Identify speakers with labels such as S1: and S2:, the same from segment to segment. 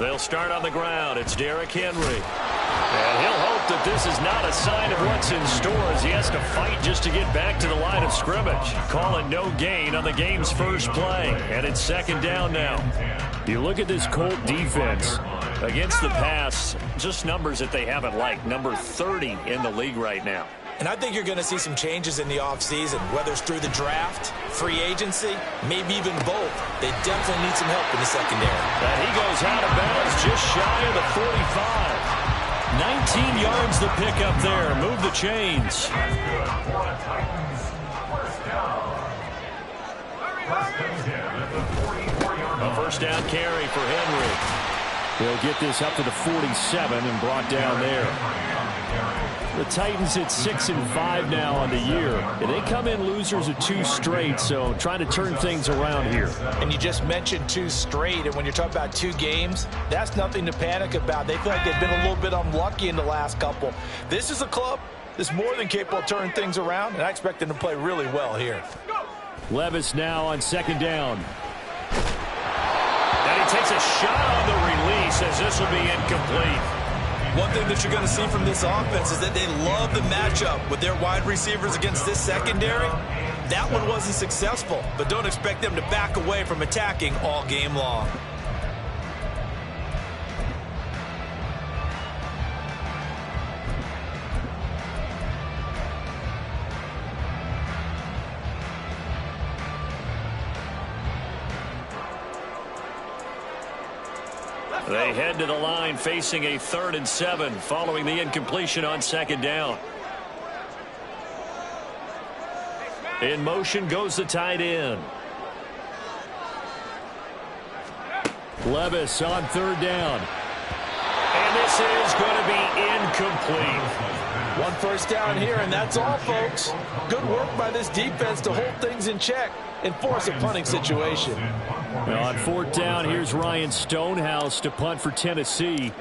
S1: They'll start on the ground. It's Derrick Henry. And he'll hope that this is not a sign of what's in store as he has to fight just to get back to the line of scrimmage. Calling no gain on the game's first play. And it's second down now. You look at this Colt defense. Against the pass, just numbers that they haven't liked. Number 30 in the league right now.
S2: And I think you're going to see some changes in the offseason, whether it's through the draft, free agency, maybe even both. They definitely need some help in the secondary.
S1: And he goes out of bounds just shy of the 45. 19 yards the pickup there. Move the chains. A first down carry for Henry. They'll get this up to the 47 and brought down there. The Titans at 6-5 now on the year. And they come in losers of 2 straight, so trying to turn things around here.
S2: And you just mentioned 2 straight, and when you're talking about 2 games, that's nothing to panic about. They feel like they've been a little bit unlucky in the last couple. This is a club that's more than capable of turning things around, and I expect them to play really well here.
S1: Levis now on second down. And he takes a shot on the release as this will be incomplete.
S2: One thing that you're going to see from this offense is that they love the matchup with their wide receivers against this secondary. That one wasn't successful, but don't expect them to back away from attacking all game long.
S1: They head to the line facing a 3rd and 7 following the incompletion on second down. In motion goes the tight end. Levis on 3rd down. And this is going to be incomplete.
S2: 1 first down here, and that's all, folks. Good work by this defense to hold things in check and force a punting situation.
S1: Well, on 4th down, here's Ryan Stonehouse to punt for Tennessee.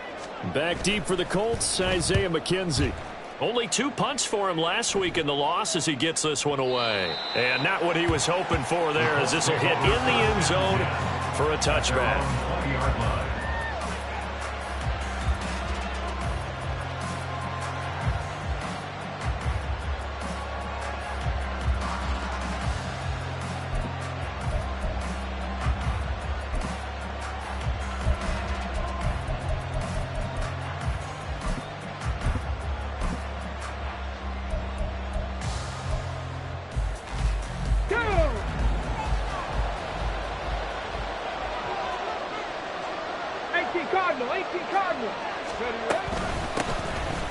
S1: Back deep for the Colts, Isaiah McKenzie. Only 2 punts for him last week in the loss as he gets this one away. And not what he was hoping for there as this will hit in the end zone for a touchback.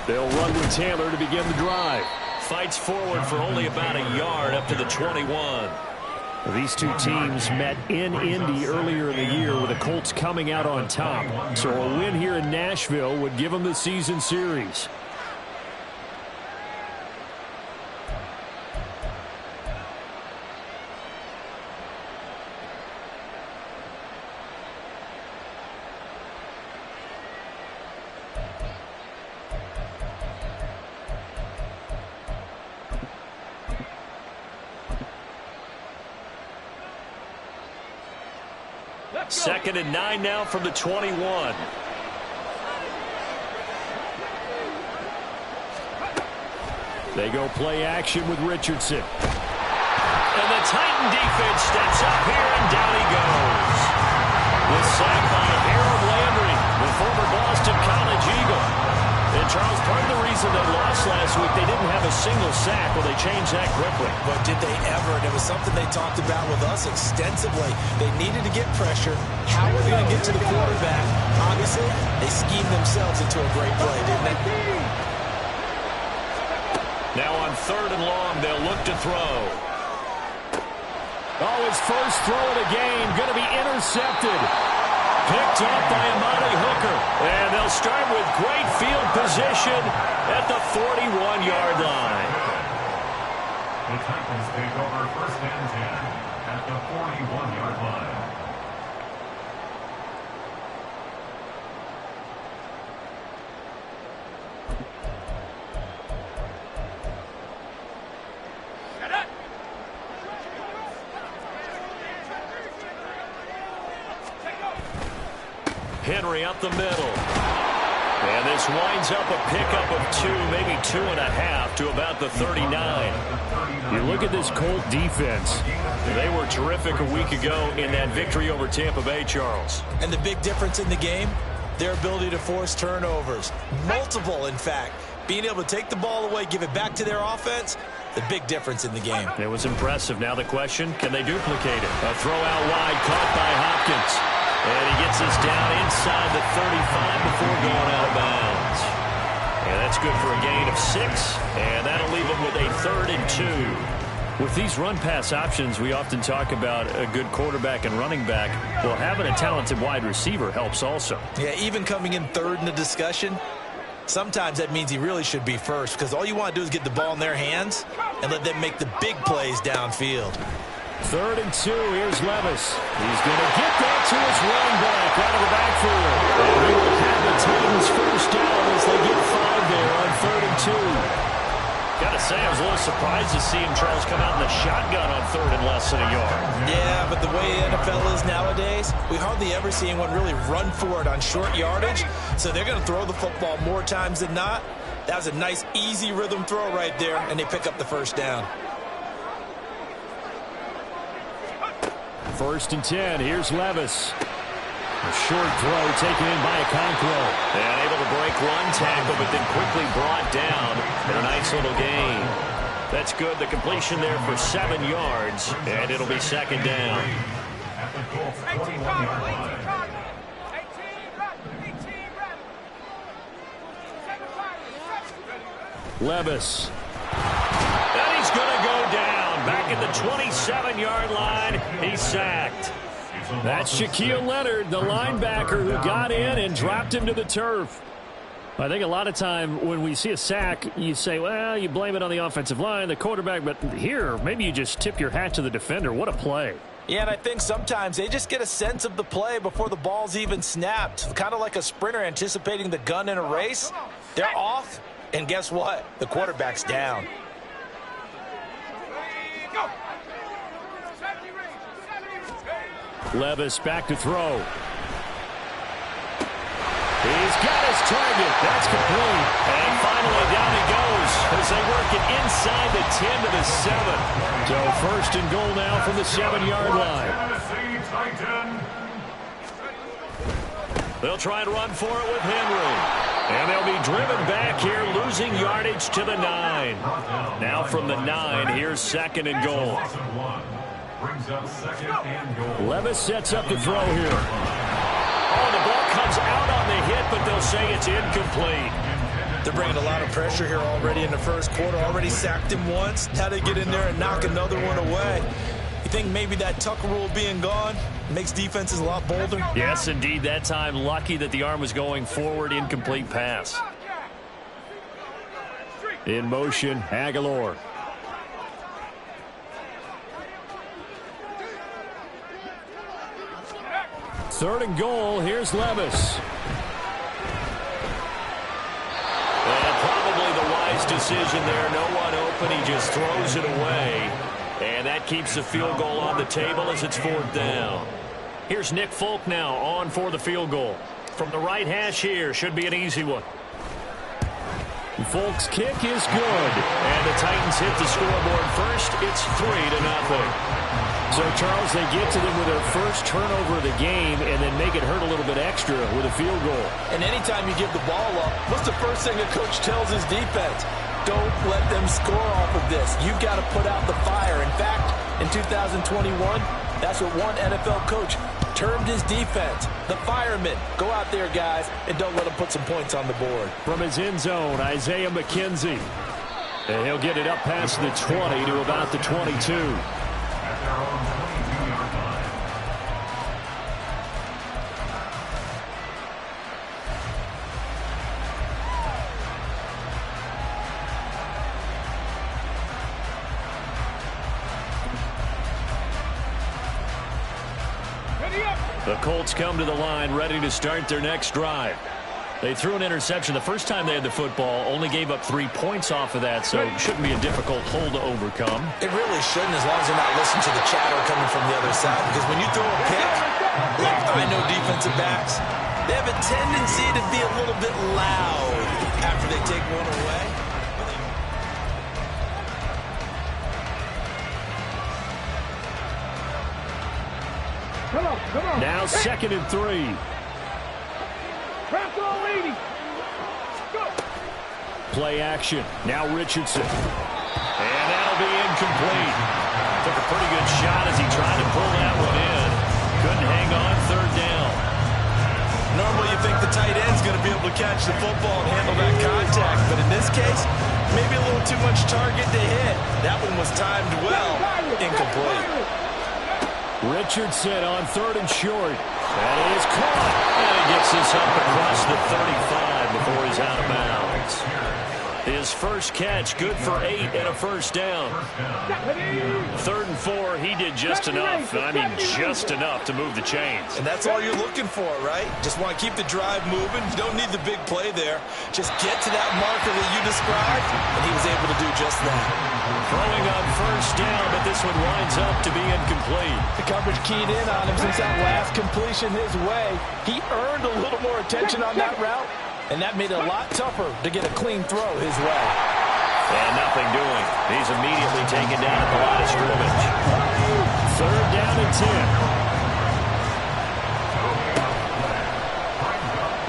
S1: They'll run with Taylor to begin the drive. Fights forward for only about a yard up to the 21. These 2 teams met in Indy earlier in the year with the Colts coming out on top. So a win here in Nashville would give them the season series. Second and 9 now from the 21. They go play action with Richardson. And the Titan defense steps up here, and down he goes. The sack by Harold Landry, the former Boston College Eagle. And, Charles, part of the reason they lost last week, they didn't have a single sack. Well, they changed that quickly.
S2: But did they ever? And it was something they talked about with us extensively. They needed to get pressure. How are they going to get to the quarterback? Obviously, they schemed themselves into a great play, didn't they?
S1: Now on 3rd and long, they'll look to throw. Oh, his first throw of the game going to be intercepted. Picked off by Amani Hooker. And they'll start with great field position at the 41-yard line.
S3: The Titans take over 1st and 10 at the 41-yard line.
S1: Henry up the middle. And this winds up a pickup of 2, maybe 2.5 to about the 39. You look at this Colt defense. They were terrific a week ago in that victory over Tampa Bay, Charles.
S2: And the big difference in the game, their ability to force turnovers. Multiple, in fact. Being able to take the ball away, give it back to their offense, the big difference in the game.
S1: It was impressive. Now the question, can they duplicate it? A throw out wide, caught by Hopkins. And he gets us down inside the 35 before going out of bounds. And that's good for a gain of 6. And that'll leave them with a 3rd and 2. With these run-pass options, we often talk about a good quarterback and running back. Well, having a talented wide receiver helps also.
S2: Yeah, even coming in 3rd in the discussion, sometimes that means he really should be first, because all you want to do is get the ball in their hands and let them make the big plays downfield.
S1: 3rd and 2. Here's Levis. He's going to get that to his running back out of the backfield. And he will have the Titans first down as they get 5 there on 3rd and 2. Got to say, I was a little surprised to see him, Charles, come out in the shotgun on 3rd and less than a yard.
S2: Yeah, but the way the NFL is nowadays, we hardly ever see anyone really run for it on short yardage. So they're going to throw the football more times than not. That was a nice, easy rhythm throw right there, and they pick up the first down.
S1: 1st and 10. Here's Levis. A short throw taken in by Okonkwo. And able to break one tackle, but then quickly brought down in a nice little gain. That's good. The completion there for 7 yards, and it'll be 2nd down. Levis. And he's going to go down. Back at the 27-yard line. He's sacked. That's Shaquille Leonard, the linebacker who got in and dropped him to the turf. I think a lot of time when we see a sack, you say, well, you blame it on the offensive line, the quarterback, but here, maybe you just tip your hat to the defender. What a play.
S2: Yeah, and I think sometimes they just get a sense of the play before the ball's even snapped. Kind of like a sprinter anticipating the gun in a race. They're off, and guess what? The quarterback's down.
S1: Levis back to throw. He's got his target. That's complete. And finally down he goes as they work it inside the 10 to the 7. So 1st and goal now from the 7-yard line. They'll try and run for it with Henry. And they'll be driven back here, losing yardage to the 9. Now from the 9, here's 2nd and goal. Levis sets up the throw here. Oh, the ball comes out on the hit, but they'll say it's incomplete.
S2: They're bringing a lot of pressure here already in the first quarter. Already sacked him once. Now they get in there and knock another one away. You think maybe that Tucker rule being gone makes defenses a lot bolder?
S1: Yes, indeed. That time, lucky that the arm was going forward. Incomplete pass. In motion, Aguilar. Third and goal. Here's Levis. And probably the wise decision there. No one open. He just throws it away. And that keeps the field goal on the table as it's 4th down. Here's Nick Folk now on for the field goal. From the right hash here. Should be an easy one. Folk's kick is good. And the Titans hit the scoreboard first. It's 3-0. So, Charles, they get to them with their first turnover of the game and then make it hurt a little bit extra with a field goal.
S2: And anytime you give the ball up, what's the first thing a coach tells his defense? Don't let them score off of this. You've got to put out the fire. In fact, in 2021, that's what one NFL coach termed his defense. The firemen. Go out there, guys, and don't let them put some points on the board.
S1: From his end zone, Isaiah McKenzie. And he'll get it up past the 20 to about the 22. The Colts come to the line ready to start their next drive. They threw an interception the first time they had the football, only gave up 3 points off of that, so it shouldn't be a difficult hole to overcome.
S2: It really shouldn't, as long as they're not listening to the chatter coming from the other side. Because when you throw a pick, like I know defensive backs, They have a tendency to be a little bit loud after they take one away.
S4: Come on.
S1: Now 2nd and 3. Play action. Now Richardson. And that'll be incomplete. Took a pretty good shot as he tried to pull that one in. Couldn't hang on 3rd down.
S2: Normally you think the tight end's going to be able to catch the football and handle that contact, but in this case, maybe a little too much target to hit. That one was timed well. Incomplete.
S1: Richardson on 3rd and short. That is caught. And he gets this up across the 35 before he's out of bounds. His first catch, good for 8 and a first down. 3rd and 4, he did just enough. I mean, just enough to move the chains.
S2: And that's all you're looking for, right? Just want to keep the drive moving. You don't need the big play there. Just get to that marker that you described, and he was able to do just that.
S1: Throwing on first down, but this one winds up to be incomplete.
S2: The coverage keyed in on him since that last completion his way. He earned a little more attention on that route, and that made it a lot tougher to get a clean throw his way.
S1: And nothing doing. He's immediately taken down at the line of scrimmage. 3rd down and 10.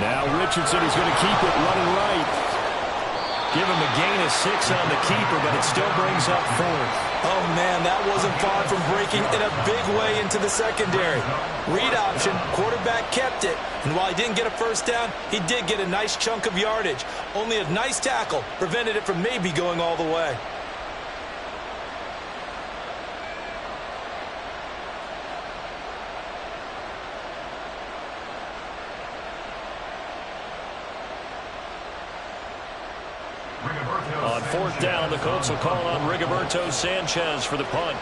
S1: Now Richardson is going to keep it running right. Give him a gain of 6 on the keeper, but it still brings up 4th.
S2: Oh, man, that wasn't far from breaking in a big way into the secondary. Read option, quarterback kept it, and while he didn't get a first down, he did get a nice chunk of yardage. Only a nice tackle prevented it from maybe going all the way.
S1: On 4th down, the Colts will call on Rigoberto Sanchez for the punt.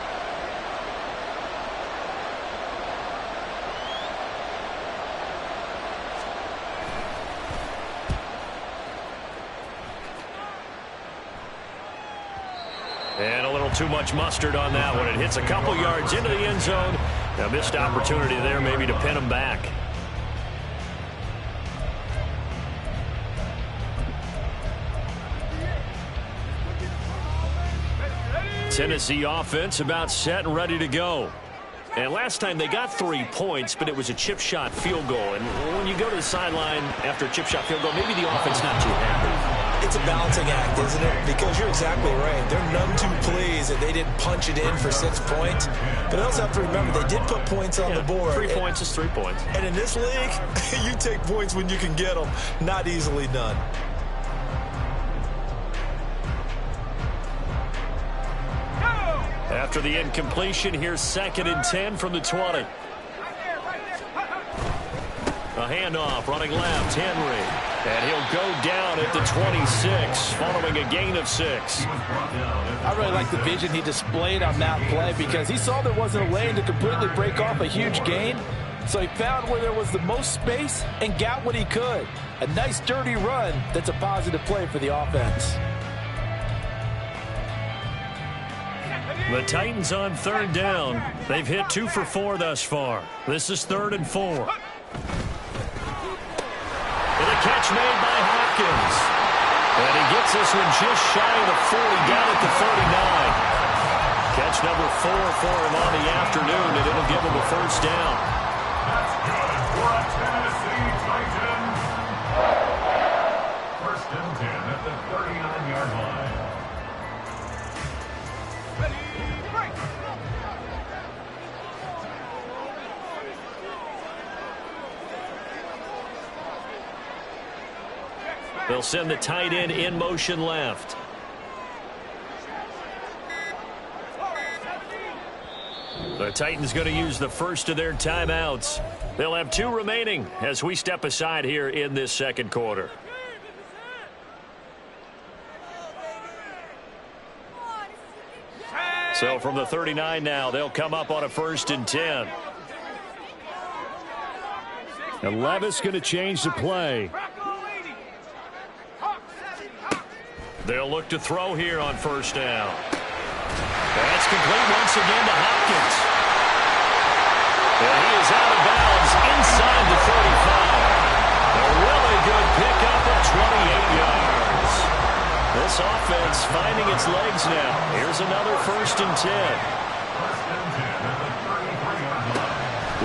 S1: And a little too much mustard on that one. It hits a couple yards into the end zone. A missed opportunity there maybe to pin him back. Tennessee offense about set and ready to go. And last time they got 3 points, but it was a chip shot field goal. And when you go to the sideline after a chip shot field goal, maybe the offense not too happy.
S2: It's a balancing act, isn't it? Because you're exactly right. They're none too pleased that they didn't punch it in for 6 points. But I also have to remember they did put points on the board.
S1: 3 points is 3 points.
S2: And in this league, you take points when you can get them. Not easily done.
S1: After the incompletion, here's 2nd and 10 from the 20. A handoff, running left, Henry. And he'll go down at the 26, following a gain of 6.
S2: I really like the vision he displayed on that play because he saw there wasn't a lane to completely break off a huge gain. So he found where there was the most space and got what he could. A nice, dirty run that's a positive play for the offense.
S1: The Titans on 3rd down. They've hit 2 for 4 thus far. This is 3rd and 4. And a catch made by Hopkins. And he gets this one just shy of the 40, down at the 39. Catch number 4 for him on the afternoon, and it'll give him a first down.
S3: That's good for a Tennessee Titan. 1st and 10 at the 39-yard line.
S1: They'll send the tight end in motion left. The Titans going to use the first of their timeouts. They'll have 2 remaining as we step aside here in this 2nd quarter. So from the 39 now, they'll come up on a 1st and 10. And Levis going to change the play. They'll look to throw here on 1st down. That's complete once again to Hopkins. And he is out of bounds inside the 35. good pickup of 28 yards. This offense finding its legs now. Here's another 1st and 10.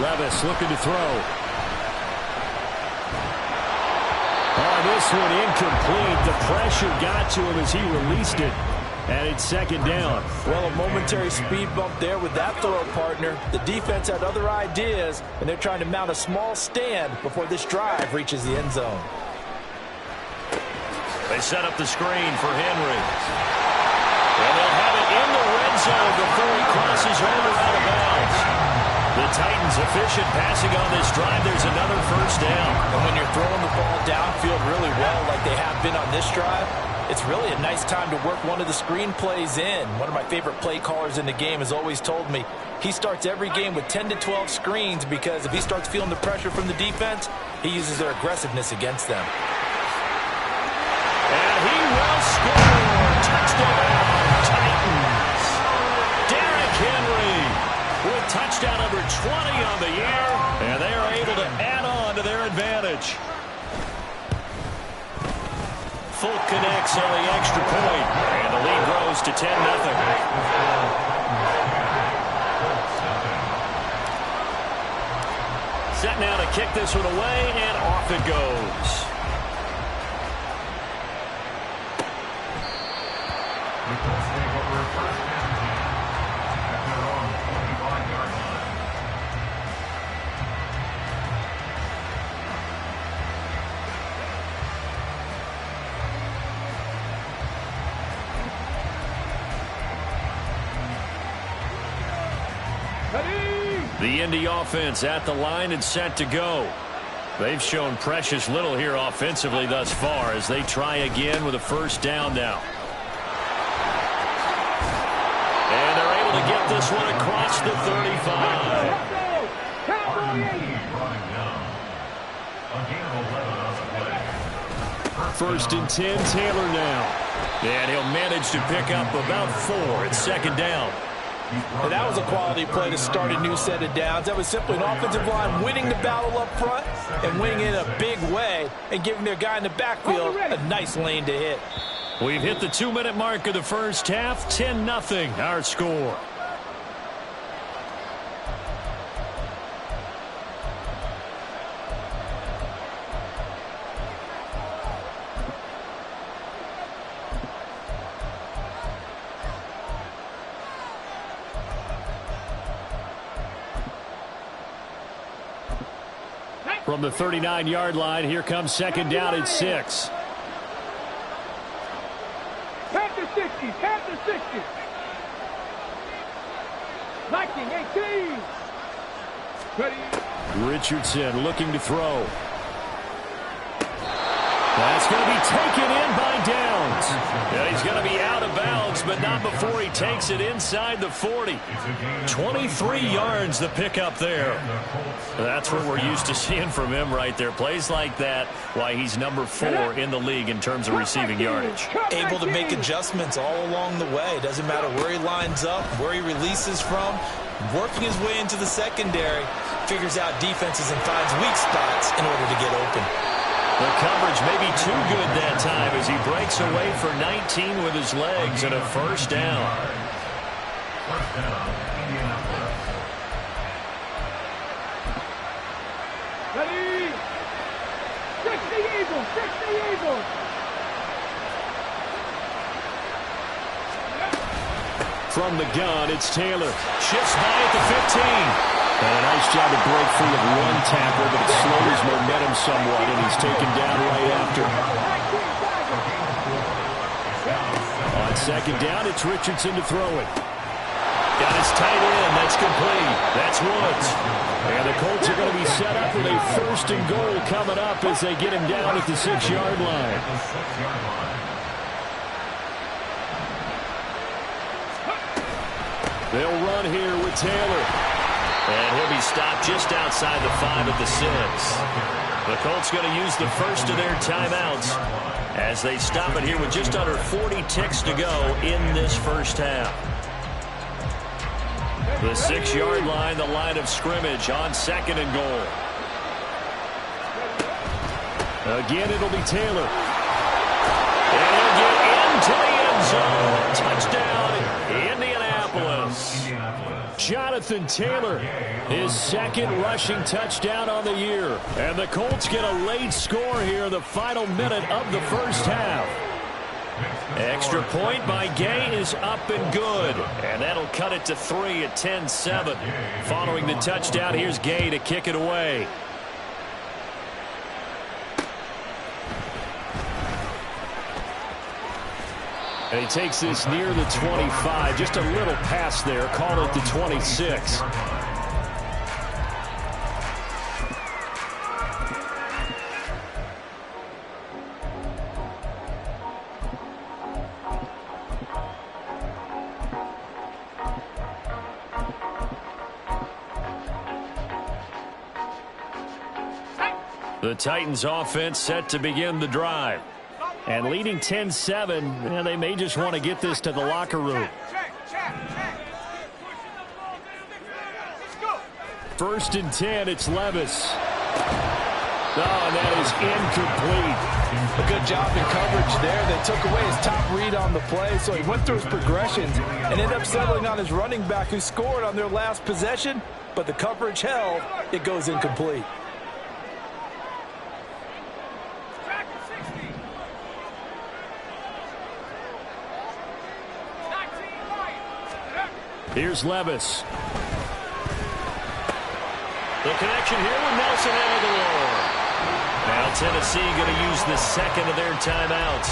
S1: Levis looking to throw. Oh, this one incomplete. The pressure got to him as he released it. And it's 2nd down.
S2: Well, a momentary speed bump there with that throw, partner. The defense had other ideas, and they're trying to mount a small stand before this drive reaches the end zone.
S1: They set up the screen for Henry. And they'll have it in the red zone before he crosses over out of bounds. The Titans efficient passing on this drive. There's another 1st down.
S2: And when you're throwing the ball downfield really well like they have been on this drive, it's really a nice time to work one of the screen plays in. One of my favorite play callers in the game has always told me he starts every game with 10 to 12 screens because if he starts feeling the pressure from the defense, he uses their aggressiveness against them.
S1: And he will score. Touchdown, Titans. Derrick Henry with touchdown number 20 on the year, and they are able to add on to their advantage. Folk connects on the extra point, and the lead grows to 10-0. Set now to kick this one away, and off it goes.
S3: The Colts take over 1st and 10 at their own 25-yard line.
S1: The Indy offense at the line and set to go. They've shown precious little here offensively thus far as they try again with a 1st down now. And they're able to get this one across the 35. 1st and 10, Taylor now. And he'll manage to pick up about 4. It's 2nd down.
S2: And that was a quality play to start a new set of downs. That was simply an offensive line winning the battle up front and winning it in a big way and giving their guy in the backfield a nice lane to hit.
S1: We've hit the 2-minute mark of the 1st half. 10-0 our score. From the 39-yard line, here comes 2nd down at 6.
S4: Tap to 60, tap to 60. 19, 18. Ready.
S1: Richardson looking to throw. That's going to be taken in by Downs. Yeah, he's going to be out of bounds, but not before he takes it inside the 40. 23 yards the pickup there. That's what we're used to seeing from him right there. Plays like that, why he's number 4 in the league in terms of receiving yardage.
S2: Able to make adjustments all along the way. Doesn't matter where he lines up, where he releases from. Working his way into the secondary, figures out defenses and finds weak spots in order to get open.
S1: The coverage may be too good that time as he breaks away for 19 with his legs and a 1st down.
S3: 1st down, Indianapolis.
S4: Ready. 60 Eagles, 60 Eagles.
S1: From the gun, it's Taylor. Shifts by at the 15. And a nice job to break free of one tackle, but it slows momentum somewhat, and he's taken down right after. On 2nd down, it's Richardson to throw it. Got his tight end. That's complete. That's Woods. And the Colts are going to be set up with a 1st and goal coming up as they get him down at the 6-yard line. They'll run here with Taylor. And he'll be stopped just outside the 5 at the 6. The Colts going to use the first of their timeouts as they stop it here with just under 40 ticks to go in this 1st half. The 6-yard line, the line of scrimmage on 2nd and goal. Again, it'll be Taylor. And he'll get into the end zone. Touchdown, Indianapolis. Jonathan Taylor, his second rushing touchdown on the year. And the Colts get a late score here in the final minute of the first half. Extra point by Gay is up and good. And that'll cut it to 3 at 10-7. Following the touchdown, here's Gay to kick it away. And he takes this near the 25. Just a little pass there. Call it the 26. The Titans offense set to begin the drive. And leading 10-7, they may just want to get this to the locker room. First and 10, it's Levis. Oh, and that is incomplete.
S2: A good job in coverage there. They took away his top read on the play, so he went through his progressions and ended up settling on his running back who scored on their last possession, but the coverage held. It goes incomplete.
S1: Here's Levis. The connection here with Nelson Aguilar. Now Tennessee going to use the second of their timeouts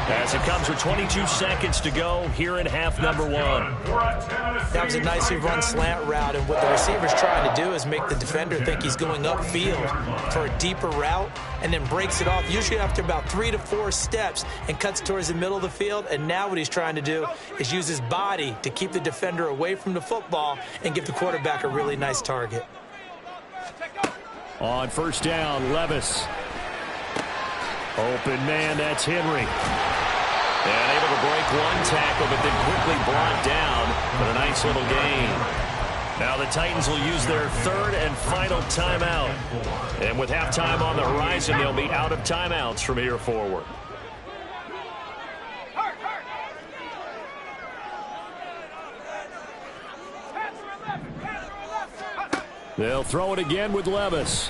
S1: as it comes with 22 seconds to go here in half number one.
S5: That was a nicely run slant route, and what the receiver's trying to do is make the defender think he's going upfield for a deeper route and then breaks it off, usually after about 3 to 4 steps, and cuts towards the middle of the field. And now what he's trying to do is use his body to keep the defender away from the football and give the quarterback a really nice target.
S1: On first down, Levis. Open man, that's Henry. And able to break one tackle, but then quickly brought down. But a nice little gain. Now the Titans will use their third and final timeout. And with halftime on the horizon, they'll be out of timeouts from here forward. They'll throw it again with Levis.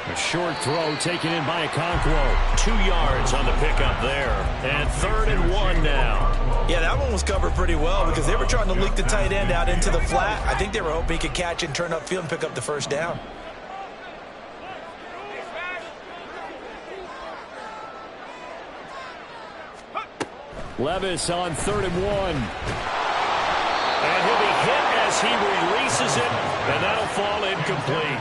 S1: A short throw taken in by Okonkwo. 2 yards on the pickup there. And 3rd and 1 now.
S2: Yeah, that one was covered pretty well because they were trying to leak the tight end out into the flat. I think they were hoping he could catch and turn upfield and pick up the first down.
S1: Levis on 3rd and 1. And he'll be hit as he releases it, and that'll fall incomplete.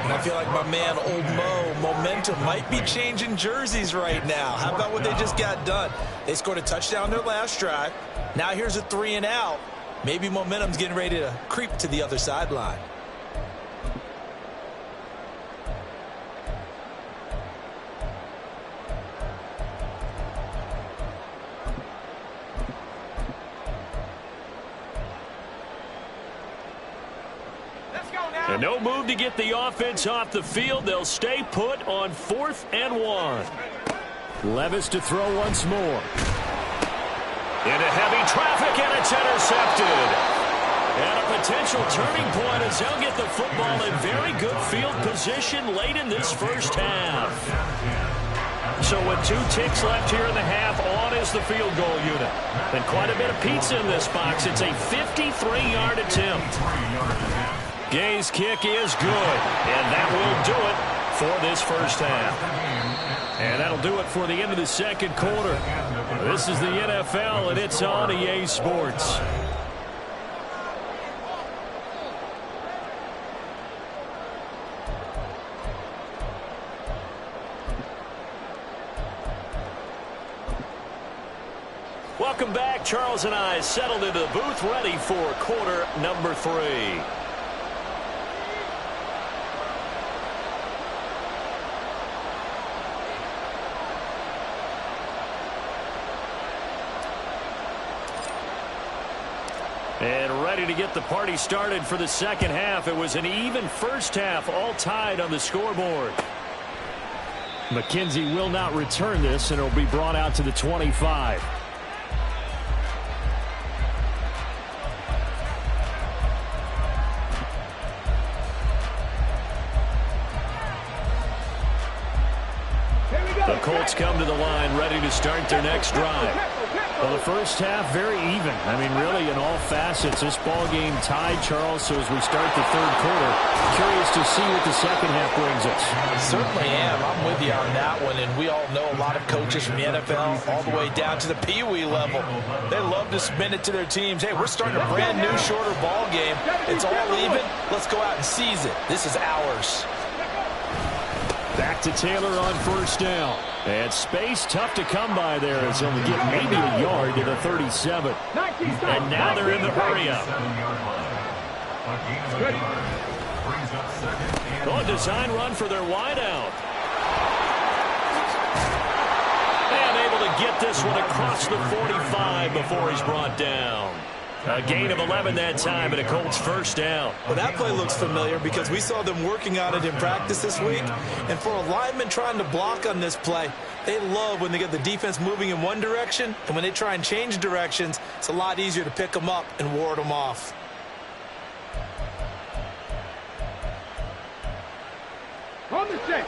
S2: And I feel like my man, Old Mo, momentum might be changing jerseys right now. How about what they just got done? They scored a touchdown their last drive. Now here's a 3 and out. Maybe momentum's getting ready to creep to the other sideline.
S1: And no move to get the offense off the field. They'll stay put on 4th and 1. Levis to throw once more. Into heavy traffic, and it's intercepted. And a potential turning point as they'll get the football in very good field position late in this first half. So with 2 ticks left here in the half, on is the field goal unit. And quite a bit of pizza in this box. It's a 53-yard attempt. Gay's kick is good, and that will do it for this first half. And that'll do it for the end of the second quarter. This is the NFL, and it's on EA Sports. Welcome back. Charles and I settled into the booth, ready for quarter number 3. And ready to get the party started for the second half. It was an even first half, all tied on the scoreboard. McKenzie will not return this, and it'll be brought out to the 25. The Colts come to the line ready to start their next drive. Well, the first half, very even. I mean, really, in all facets, this ball game tied, Charles. So as we start the third quarter, curious to see what the second half brings us.
S2: I certainly am. I'm with you on that one. And we all know a lot of coaches from the NFL all the way down to the Pee-wee level. They love to spin it to their teams. Hey, we're starting a brand new, shorter ball game. It's all even. Let's go out and seize it. This is ours.
S1: Back to Taylor on first down. And space tough to come by there as he'll get maybe a yard to the 37. And now they're in the hurry-up. Oh, design run for their wideout. And able to get this one across the 45 before he's brought down. A gain of 11 that time, and a Colts first down.
S5: Well, that play looks familiar because we saw them working on it in practice this week. And for a lineman trying to block on this play, they love when they get the defense moving in one direction. And when they try and change directions, it's a lot easier to pick them up and ward them off.
S4: On the check.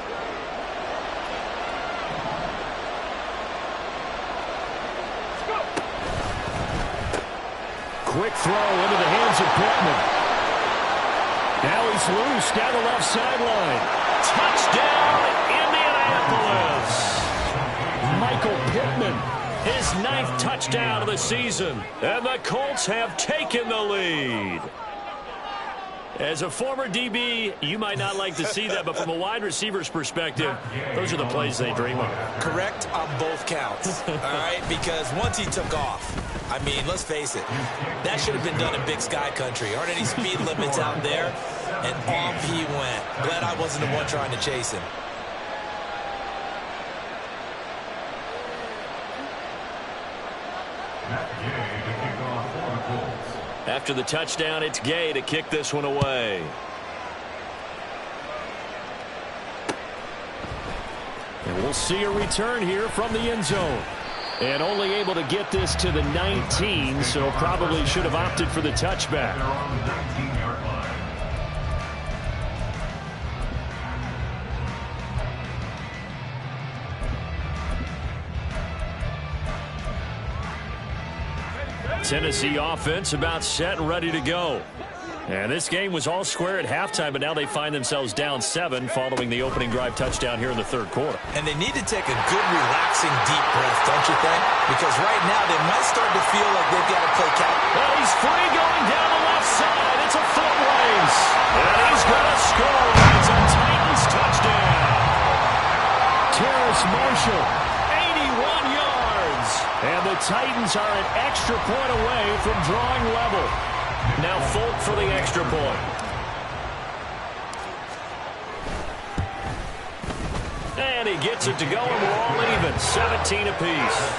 S1: Quick throw into the hands of Pittman. Now he's loose down the left sideline. Touchdown, Indianapolis. Michael Pittman, his 9th touchdown of the season. And the Colts have taken the lead. As a former DB, you might not like to see that, but from a wide receiver's perspective, those are the plays they dream of.
S5: Correct on both counts, all right? Because once he took off, I mean, let's face it, that should have been done in Big Sky Country. Aren't any speed limits out there? And off he went. Glad I wasn't the one trying to chase him.
S1: After the touchdown, it's Gay to kick this one away. And we'll see a return here from the end zone. And only able to get this to the 19, so probably should have opted for the touchback. Tennessee offense about set and ready to go. And this game was all square at halftime, but now they find themselves down 7 following the opening drive touchdown here in the third quarter.
S5: And they need to take a good, relaxing, deep breath, don't you think? Because right now they might start to feel like they've got to play catch.
S1: Well, he's free going down the left side. It's a foot race. And he's going to score. It's a Titans touchdown. Terrace Marshall, 81 yards. And the Titans are an extra point away from drawing level. Now Folk for the extra point. And he gets it to go, and we're all even. 17 apiece.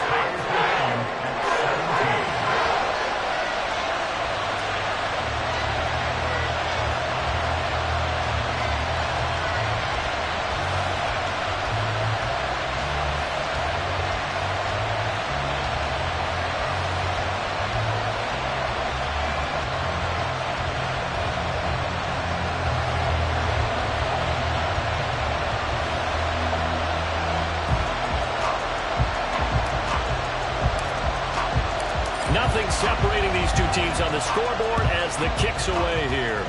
S1: Nothing separating these two teams on the scoreboard as the kick's away here.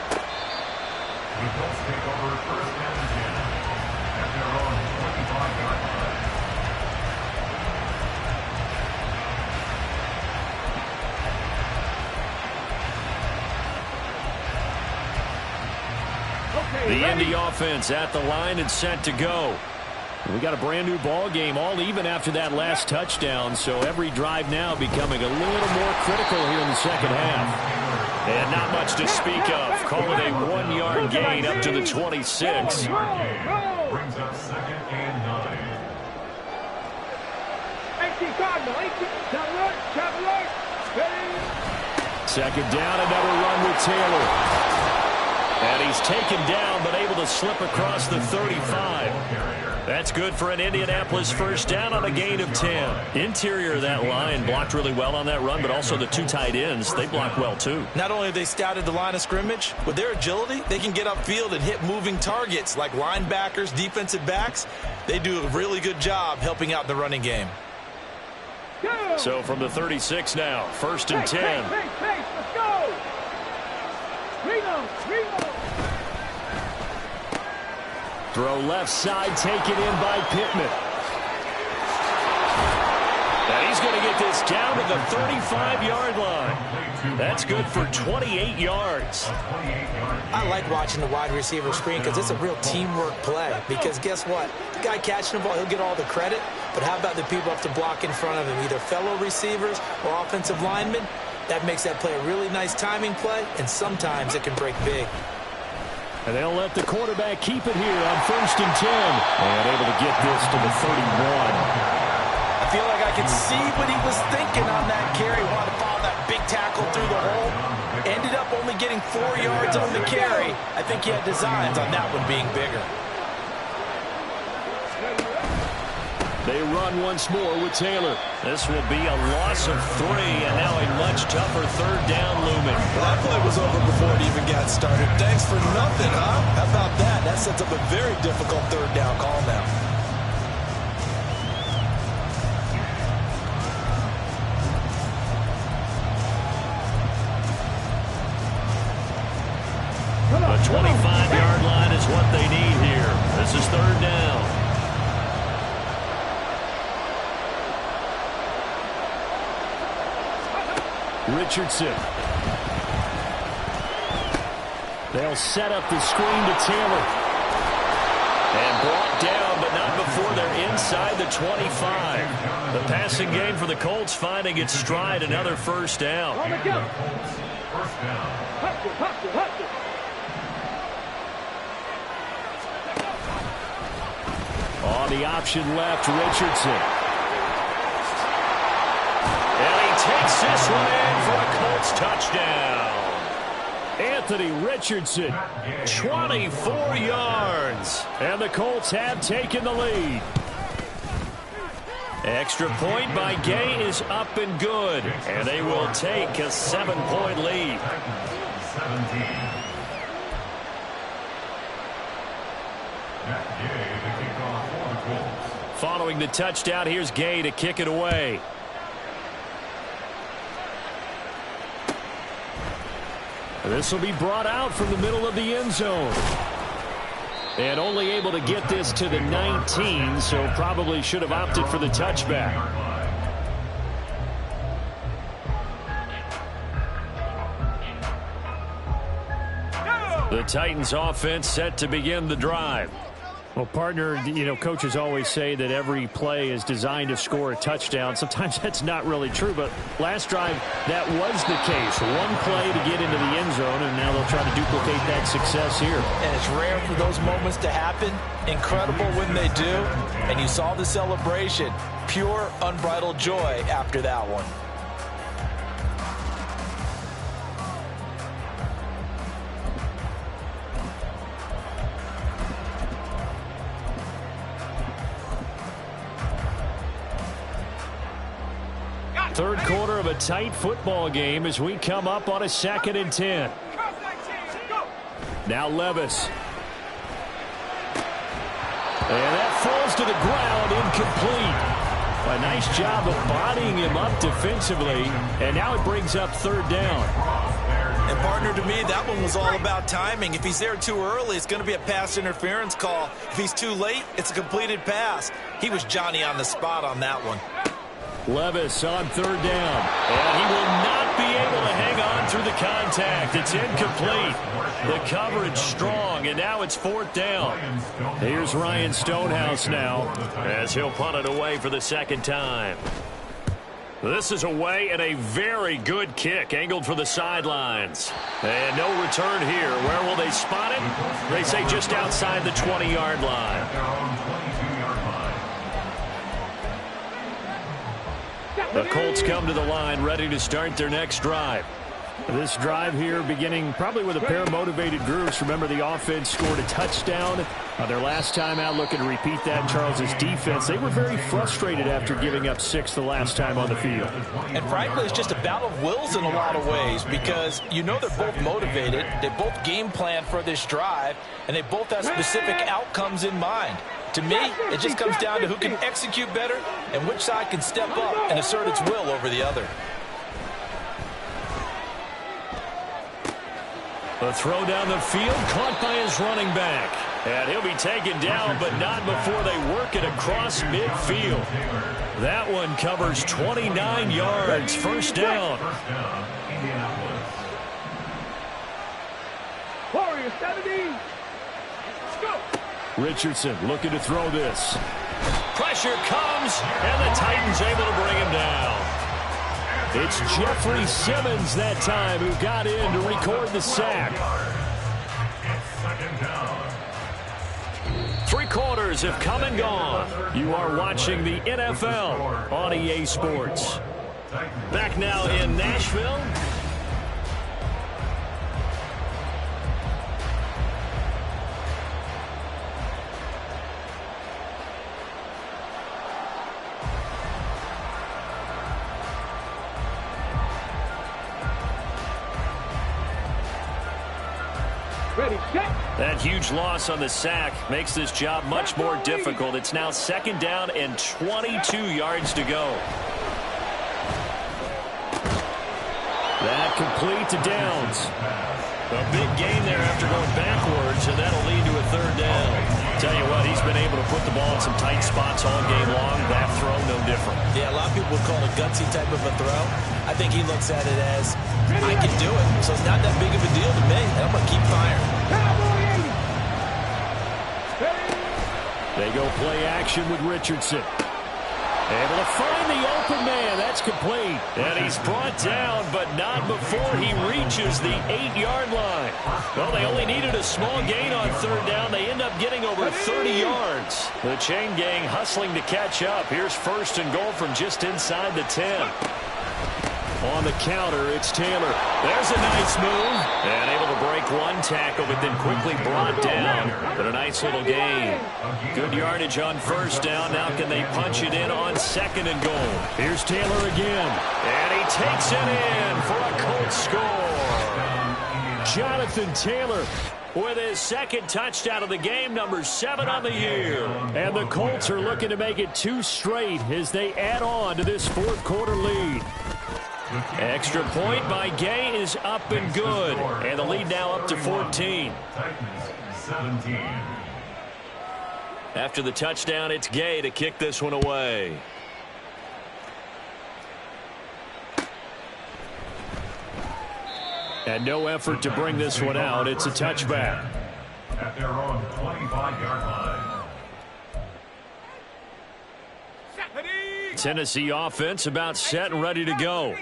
S3: The Colts take over first and 10 at their own 25-yard line.
S1: The Indy offense at the line and set to go. We got a brand new ball game, all even after that last touchdown, so every drive now becoming a little more critical here in the second half. And not much to speak of. Call it a 1-yard gain up to the 26.
S3: Brings up second and 9.
S4: 18 Cardinal, 18. Cavalier.
S1: Second down, another run with Taylor. And he's taken down, but able to slip across the 35. That's good for an Indianapolis first down on a gain of 10. Interior of that line blocked really well on that run, but also the two tight ends, they blocked well too.
S2: Not only have they scouted the line of scrimmage, with their agility, they can get upfield and hit moving targets like linebackers, defensive backs. They do a really good job helping out the running game.
S1: So from the 36 now, first and 10.
S4: Let's go! Reno!
S1: Throw left side, taken in by Pittman. And he's going to get this down to the 35-yard line. That's good for 28 yards.
S5: I like watching the wide receiver screen because it's a real teamwork play. Because guess what? The guy catching the ball, he'll get all the credit. But how about the people up to block in front of him, either fellow receivers or offensive linemen? That makes that play a really nice timing play, and sometimes it can break big.
S1: And they'll let the quarterback keep it here on first and 10. And able to get this to the 31.
S2: I feel like I can see what he was thinking on that carry. Wanted to follow that big tackle through the hole. Ended up only getting 4 yards on the carry. I think he had designs on that one being bigger.
S1: They run once more with Taylor. This will be a loss of 3, and now a much tougher third down looming.
S2: Well, that play was over before it even got started. Thanks for nothing, huh? How about that? That sets up a very difficult third down call now.
S1: The 25-yard line is what they need here. This is third down. Richardson. They'll set up the screen to Taylor. And brought down, but not before they're inside the 25. The passing game for the Colts finding its stride, another first down. On the option left, Richardson. And he takes this one in for a Colts touchdown. Anthony Richardson, 24 yards. And the Colts have taken the lead. Extra point by Gay is up and good. And they will take a 7-point lead.
S3: 17. Gay to kick off for the Colts.
S1: Following the touchdown, here's Gay to kick it away. This will be brought out from the middle of the end zone. And only able to get this to the 19, so probably should have opted for the touchback. The Titans offense set to begin the drive. Well, partner, coaches always say that every play is designed to score a touchdown. Sometimes that's not really true, but last drive, that was the case. One play to get into the end zone, and now they'll try to duplicate that success here.
S2: And it's rare for those moments to happen. Incredible when they do. And you saw the celebration. Pure, unbridled joy after that one.
S1: Third quarter of a tight football game as we come up on a 2nd and 10. Now Levis. And that falls to the ground, incomplete. A nice job of bodying him up defensively, and now it brings up third down.
S2: And partner, to me, that one was all about timing. If he's there too early, it's going to be a pass interference call. If he's too late, it's a completed pass. He was Johnny on the spot on that one.
S1: Levis on third down. And he will not be able to hang on through the contact. It's incomplete. The coverage strong, and now it's fourth down. Here's Ryan Stonehouse now as he'll punt it away for the second time. This is away and a very good kick angled for the sidelines. And no return here. Where will they spot it? They say just outside the 20-yard line. The Colts come to the line ready to start their next drive. This drive here beginning probably with a pair of motivated groups. Remember, the offense scored a touchdown their last time out, looking to repeat that. Charles's defense, they were very frustrated after giving up 6 the last time on the field.
S2: And frankly, it's just a battle of wills in a lot of ways, because you know they're both motivated, they both game plan for this drive, and they both have specific outcomes in mind. To me, it just comes down to who can execute better and which side can step up and assert its will over the other.
S1: A throw down the field, caught by his running back. And he'll be taken down, but not before they work it across midfield. That one covers 29 yards. First down.
S4: Warrior 70. Let's go.
S1: Richardson looking to throw this. Pressure comes, and the Titans able to bring him down. It's Jeffrey Simmons that time who got in to record the sack. 3 quarters have come and gone. You are watching the NFL on EA Sports. Back now in Nashville.
S4: Ready, set.
S1: That huge loss on the sack makes this job much more difficult. It's now 2nd down and 22 yards to go. That complete to Downs. A big gain there after going backwards, and that'll lead to a 3rd down. Tell you what, he's been able to put the ball in some tight spots all game long. That throw, no different.
S2: Yeah, a lot of people would call it a gutsy type of a throw. I think he looks at it as, I can do it, so it's not that big of a deal to me, and I'm going to keep firing.
S1: They go play action with Richardson. Able to find the open man. That's complete. And he's brought down, but not before he reaches the 8-yard line. Well, they only needed a small gain on 3rd down. They end up getting over 30 yards. The chain gang hustling to catch up. Here's 1st and goal from just inside the 10. On the counter, it's Taylor. There's a nice move. And able to break one tackle, but then quickly brought down. But a nice little gain. Good yardage on 1st down. Now can they punch it in on 2nd and goal? Here's Taylor again. And he takes it in for a Colts score. Jonathan Taylor with his 2nd touchdown of the game, number 7 on the year. And the Colts are looking to make it 2 straight as they add on to this 4th quarter lead. Extra point by Gay is up and good. And the lead now up to 14. After the touchdown, it's Gay to kick this one away. And no effort to bring this one out. It's a touchback.
S3: At their own 25-yard line.
S1: Tennessee offense about set and ready to go.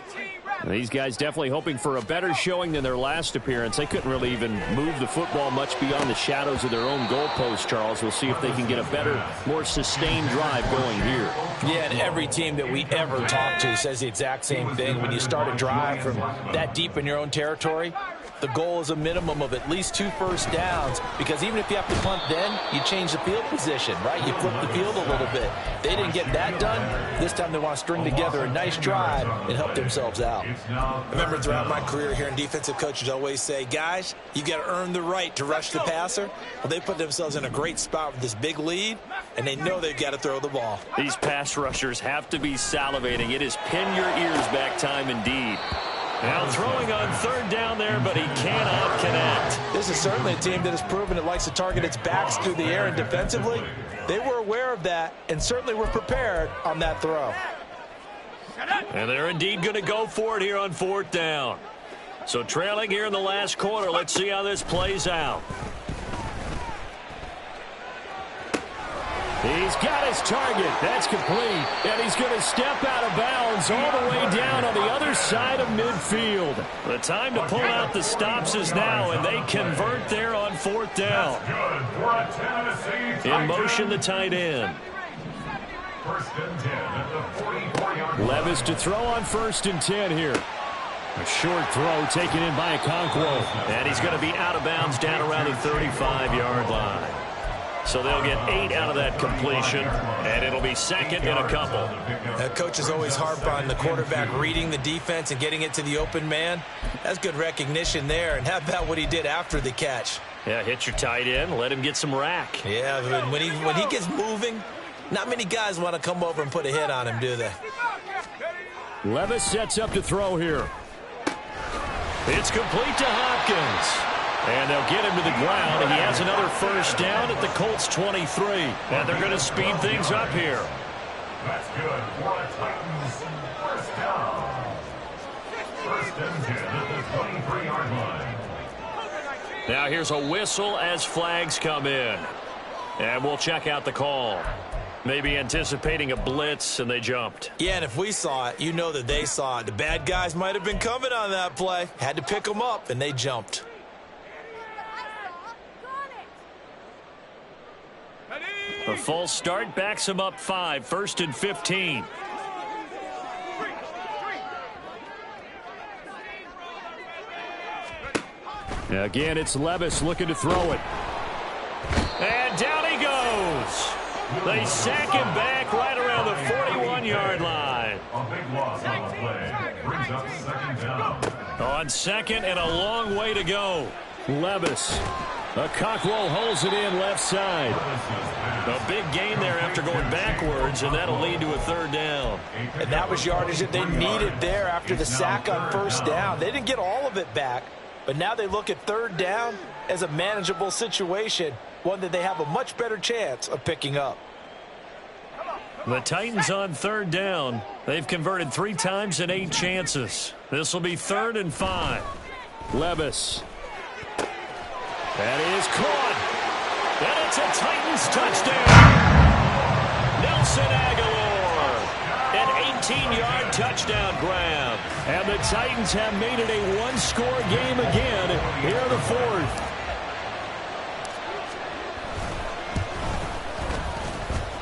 S1: These guys definitely hoping for a better showing than their last appearance. They couldn't really even move the football much beyond the shadows of their own goalpost, Charles. We'll see if they can get a better, more sustained drive going here.
S2: Yeah, and every team that we ever talk to says the exact same thing. When you start a drive from that deep in your own territory, the goal is a minimum of at least 2 first downs, because even if you have to punt then, you change the field position, right? You flip the field a little bit. They didn't get that done. This time they want to string together a nice drive and help themselves out.
S5: I remember throughout my career hearing defensive coaches always say, guys, you got to earn the right to rush the passer. Well, they put themselves in a great spot with this big lead, and they know they've got to throw the ball.
S1: These pass rushers have to be salivating. It is pin your ears back time indeed. Now throwing on 3rd down there, but he cannot connect.
S2: This is certainly a team that has proven it likes to target its backs through the air, and defensively, they were aware of that and certainly were prepared on that throw.
S1: And they're indeed going to go for it here on 4th down. So trailing here in the last quarter, let's see how this plays out. He's got his target. That's complete. And he's going to step out of bounds all the way down on the other side of midfield. The time to pull out the stops is now, and they convert there on 4th down. In motion, the tight end.
S3: 1st and 10 at the 44-yard line.
S1: Levis to throw on 1st and 10 here. A short throw taken in by Okonkwo. And he's going to be out of bounds down around the 35-yard line. So they'll get 8 out of that completion, and it'll be second and a couple.
S5: Coaches always harp on the quarterback reading the defense and getting it to the open man. That's good recognition there. And how about what he did after the catch?
S1: Yeah, hit your tight end, let him get some rack.
S5: Yeah, when he gets moving, not many guys want to come over and put a hit on him, do they?
S1: Levis sets up to throw here. It's complete to Hopkins. And they'll get him to the ground, and he has another first down at the Colts 23. And they're going to speed things up here.
S3: That's good for the Titans. First down. First and 10 at the 23-yard line.
S1: Now here's a whistle as flags come in. And we'll check out the call. Maybe anticipating a blitz, and they jumped.
S5: Yeah, and if we saw it, you know that they saw it. The bad guys might have been coming on that play. Had to pick them up, and they jumped.
S1: A false start backs him up 5, first and 15. Again, it's Levis looking to throw it. And down he goes. They sack him back right around the 41-yard line.
S3: A big loss on the play. Brings up second down.
S1: On second and a long way to go. Levis. Okonkwo holds it in left side. A big gain there after going backwards, and that'll lead to a third down.
S2: And that was yardage that they needed there after the sack on first down. They didn't get all of it back, but now they look at third down as a manageable situation, one that they have a much better chance of picking up.
S1: The Titans on third down. They've converted 3 times in 8 chances. This will be 3rd and 5. Levis. That is caught. And it's a Titans touchdown. Nelson Aguilar. An 18-yard touchdown grab. And the Titans have made it a 1-score game again here in the 4th.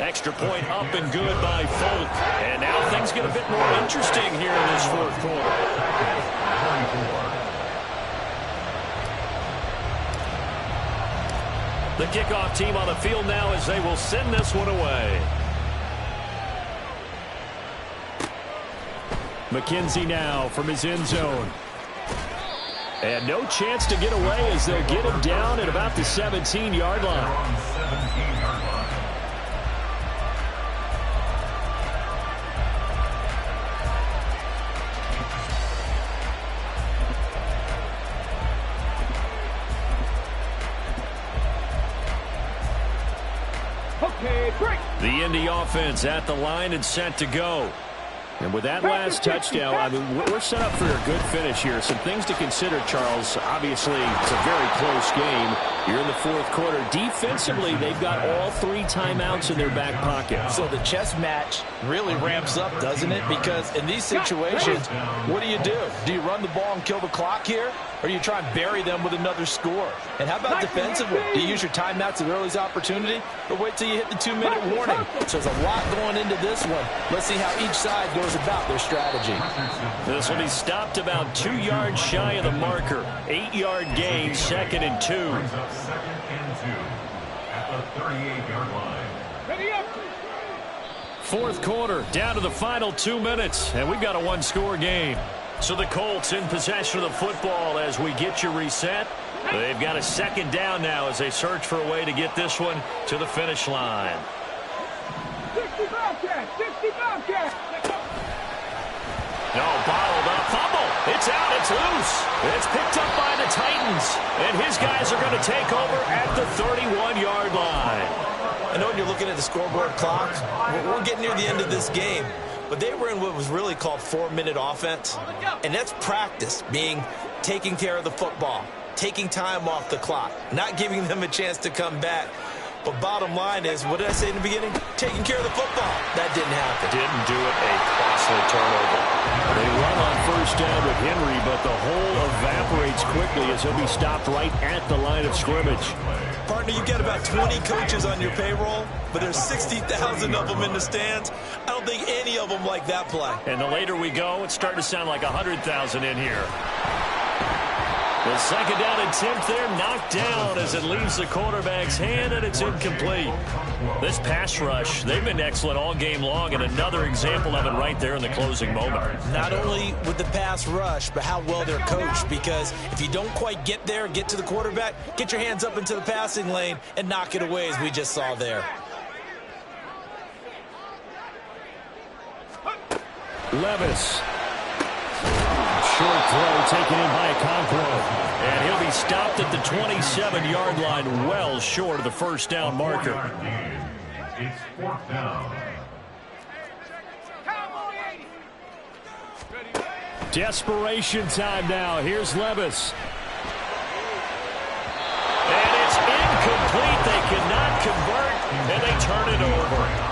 S1: Extra point up and good by Folk. And now things get a bit more interesting here in this 4th quarter. The kickoff team on the field now as they will send this one away. McKenzie now from his end zone. And no chance to get away as they'll get him down at about the 17-yard line. The Indy offense at the line and set to go. And with that last touchdown, I mean, we're set up for a good finish here. Some things to consider, Charles. Obviously, it's a very close game. You're in the 4th quarter. Defensively, they've got all 3 timeouts in their back pocket.
S2: So the chess match really ramps up, doesn't it? Because in these situations, what do? Do you run the ball and kill the clock here? Or do you try and bury them with another score? And how about defensively? Do you use your timeouts at early's opportunity? Or wait till you hit the 2-minute warning? So there's a lot going into this one. Let's see how each side goes about their strategy.
S1: This will be stopped about 2 yards shy of the marker. 8-yard gain, 2nd and 2.
S3: Brings up 2nd and 2 at the 38-yard line.
S4: Ready up.
S1: 4th quarter, down to the final 2 minutes, and we've got a 1-score game. So the Colts in possession of the football as we get you reset. They've got a 2nd down now as they search for a way to get this one to the finish line.
S4: 60 Bobcats, 60 Bobcats.
S1: No, bottled up, fumble. It's out, it's loose. It's picked up by the Titans, and his guys are going to take over at the 31-yard line.
S5: I know when you're looking at the scoreboard clock, we're getting near the end of this game. But they were in what was really called 4-minute offense. And that's practice, being taking care of the football, taking time off the clock, not giving them a chance to come back. But bottom line is, what did I say in the beginning? Taking care of the football. That didn't happen.
S1: Didn't do it. A costly turnover. They run on first down with Henry, but the hole evaporates quickly as he'll be stopped right at the line of scrimmage.
S5: Partner, you got about 20 coaches on your payroll, but there's 60,000 of them in the stands. I don't think any of them like that play.
S1: And the later we go, it's starting to sound like 100,000 in here. The second down attempt there knocked down as it leaves the quarterback's hand, and it's incomplete. This pass rush, they've been excellent all game long, and another example of it right there in the closing moment.
S5: Not only with the pass rush, but how well they're coached, because if you don't quite get there, get to the quarterback, get your hands up into the passing lane and knock it away, as we just saw there.
S1: Levis. Short throw taken in by Okonkwo. And he'll be stopped at the 27-yard line, well short of the first down marker.
S3: It's fourth down.
S1: Desperation time now. Here's Levis. And it's incomplete. They cannot convert, and they turn it over.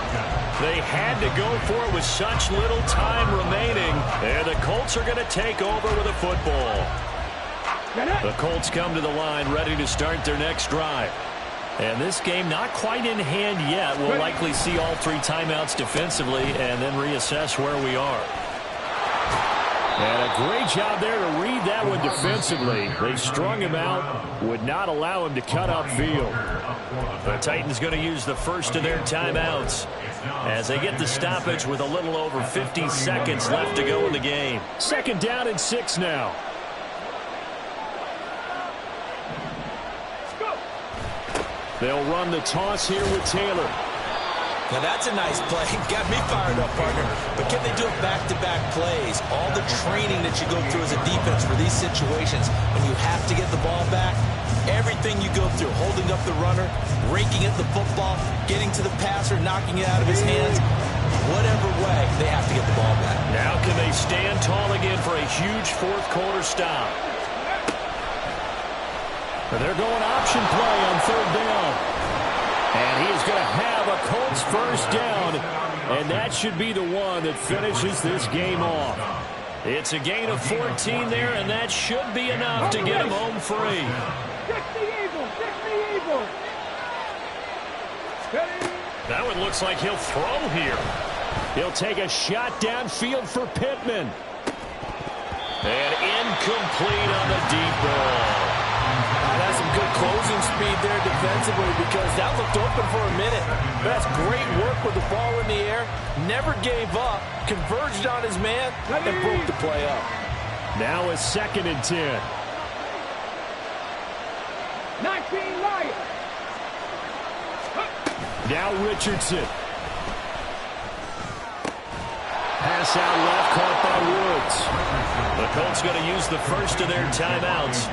S1: They had to go for it with such little time remaining. And the Colts are going to take over with a football. The Colts come to the line ready to start their next drive. And this game not quite in hand yet. We'll likely see all three timeouts defensively and then reassess where we are. And a great job there to read that one defensively. They strung him out, would not allow him to cut upfield. The Titans going to use the first of their timeouts as they get the stoppage with a little over 50 seconds left to go in the game. Second down and 6 now. They'll run the toss here with Taylor.
S5: Now that's a nice play. Got me fired up, partner. But can they do it back-to-back plays? All the training that you go through as a defense for these situations, when you have to get the ball back, everything you go through, holding up the runner, raking at the football, getting to the passer, knocking it out of his hands, whatever way, they have to get the ball back.
S1: Now can they stand tall again for a huge fourth quarter stop? They're going option play on third down. And he is going to have a Colts first down, and that should be the one that finishes this game off. It's a gain of 14 there, and that should be enough to get him home free. That one looks like he'll throw here. He'll take a shot downfield for Pittman. And incomplete on the deep ball.
S2: That's some good closing speed there defensively, because that looked open for a minute. That's great work with the ball in the air. Never gave up, converged on his man, and broke the play up.
S1: Now a 2nd and 10.
S4: 19 Lions.
S1: Now Richardson. Pass out left, caught by Woods. The Colts going to use the first of their timeouts.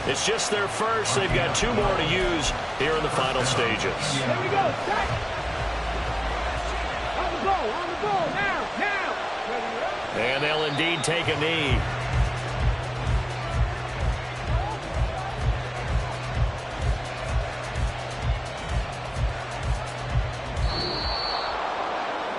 S1: It's just their first. They've got 2 more to use here in the final stages.
S4: Here we go. Set. On the ball, now.
S1: And they'll indeed take a knee.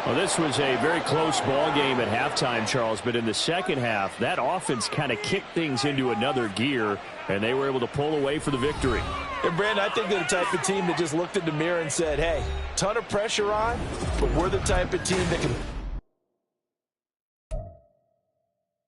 S1: Well, this was a very close ball game at halftime, Charles, but in the second half, that offense kind of kicked things into another gear, and they were able to pull away for the victory.
S2: And, Brandon, I think they're the type of team that just looked in the mirror and said, hey, ton of pressure on, but we're the type of team that can